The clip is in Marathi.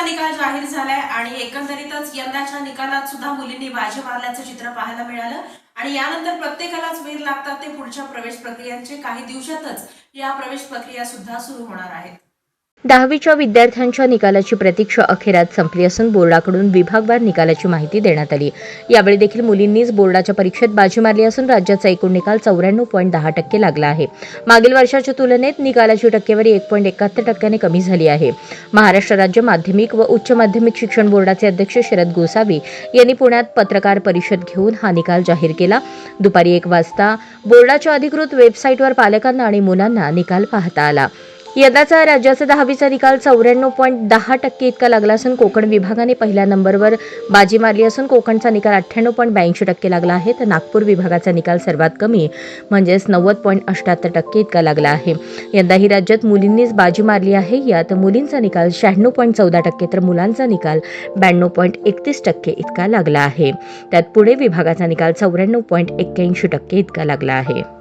मुलींचा निकाल जाहीर झालाय आणि एकंदरीतच यंदाच्या निकालात सुद्धा मुलींनी बाजी मारल्याचं चित्र पाहायला मिळालं आणि यानंतर प्रत्येकालाच वेध लागतात ते पुढच्या प्रवेश प्रक्रियांचे. काही दिवसातच या प्रवेश प्रक्रिया सुद्धा सुरू होणार आहेत. 10वीच्या विद्यार्थ्यांच्या निकालाची प्रतीक्षा अखेरात संपली असून बोर्डाकडून विभागवार निकालाची माहिती देण्यात आली. यावेळी देखील मुलींनीच बोर्डाच्या परीक्षेत बाजी मारली असून राज्याचा एकूण निकाल 94.10% लागला आहे. मागील वर्षाच्या तुलनेत निकालाची टक्केवारी 1.71% कमी झाली आहे. महाराष्ट्र राज्य माध्यमिक व उच्च माध्यमिक शिक्षण बोर्डाचे अध्यक्ष शरद गोसावी यांनी पुण्यात पत्रकार परिषद घेऊन हा निकाल जाहीर केला. दुपारी 1 वाजता बोर्डाच्या अधिकृत वेबसाईटवर पालकांना आणि मुलांना निकाल पाहता आला. यंदाचा राज्याचा 10वीचा निकाल 94.10% इतका लागला असून कोकण विभागाने पहिल्या नंबरवर बाजी मारली असून कोकणचा निकाल 98.82% लागला आहे, तर नागपूर विभागाचा निकाल सर्वात कमी म्हणजेच 90.78% इतका लागला आहे. यंदाही राज्यात मुलींनीच बाजी मारली आहे. यात मुलींचा निकाल 96.14% तर मुलांचा निकाल 92.31% इतका लागला आहे. त्यात पुणे विभागाचा निकाल 94.81% इतका लागला आहे.